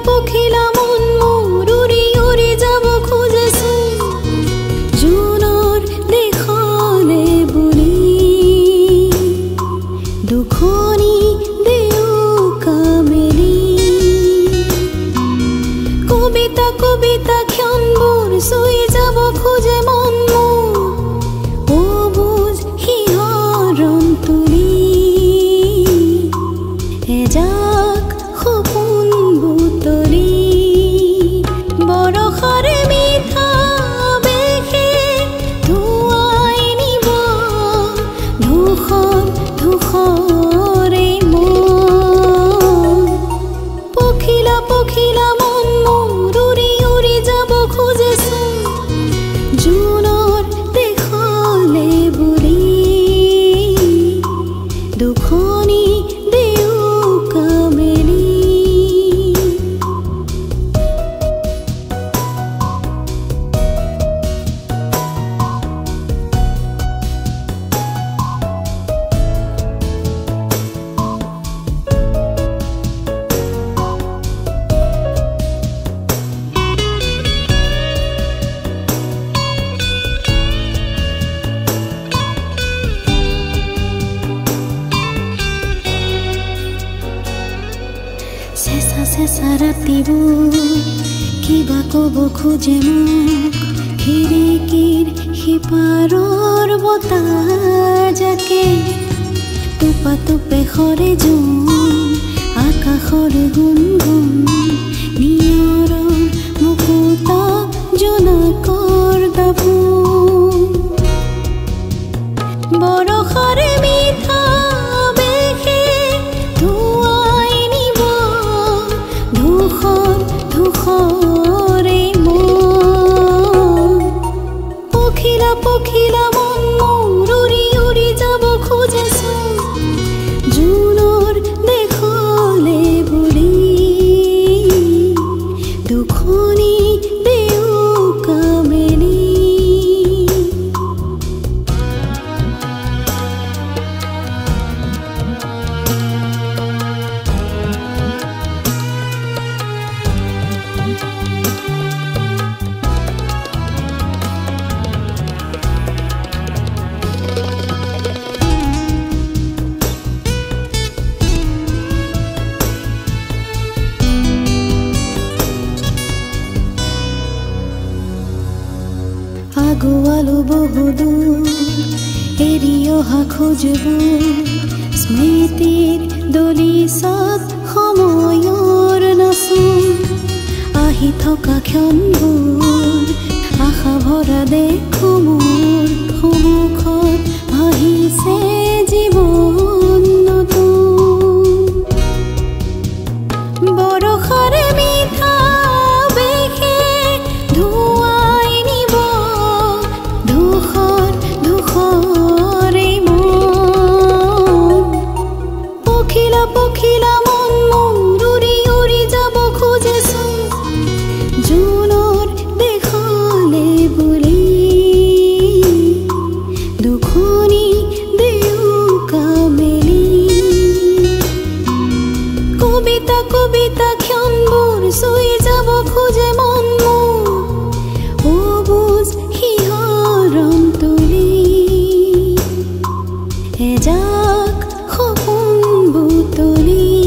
পখিলা মন মোৰ উৰি উৰি যাব খোজেচোন জোনৰ দেশলে বুলি দুখনি দেউকা মেলি কবিতা কবিতা ক্ষণবোৰ চুই যাব খোজে মন মোৰ অবুজ শিহৰণ তুলি এজাক সপোন বুটলি বৰষাৰে মিঠা বেশে ধুৱাই নিব ধূসৰ ধূসৰে মন পখিলা পখিলা মন মোৰ উৰি উৰি যাব খোজেচোন জোনৰ দেশলে বুলি দুখনি দেউকা মেলি চেঁচা চেঁচা ৰাতিবোৰ কিবা ক'ব খোজে মোক খিৰিকীৰ সিপাৰৰ বতাহজাকে টোপা টোপে সৰে জোন আকাশৰ গুণগুণ নিয়ৰৰ মুকুতা জোনাকৰ দাপোন বৰষাৰে মিঠা বেশে ধুৱাই নিব ধূসৰ ধূসৰে মন পখিলা পখিলা মন মোৰ উৰি উৰি যাব খোজেচোন জোনৰ দেশলে বুলি দুখনি দেউকা মেলি আগুৱালো বহুদূৰ এৰি অহা খোজবোৰ স্মৃতিৰ দলিচাত সময়ৰ নাচোন আহি থকা ক্ষণবোৰ আশা ভৰা দেখো মোৰ সন্মুখত ভাহিছে জীৱন নতুন বৰষাৰে মিঠা বেশে ধুৱাই নিব ধূসৰ ধূসৰে মন পখিলা পখিলা মন মোৰ উৰি উৰি যাব খোজেচোন জোনৰ দেশলে বুলি দুখনি দেউকা মেলি কবিতা কবিতা ক্ষণবোৰ চুই যাব খোজে মন মোৰ অবুজ শিহৰণ তুলি এজাক সপোন বুটলি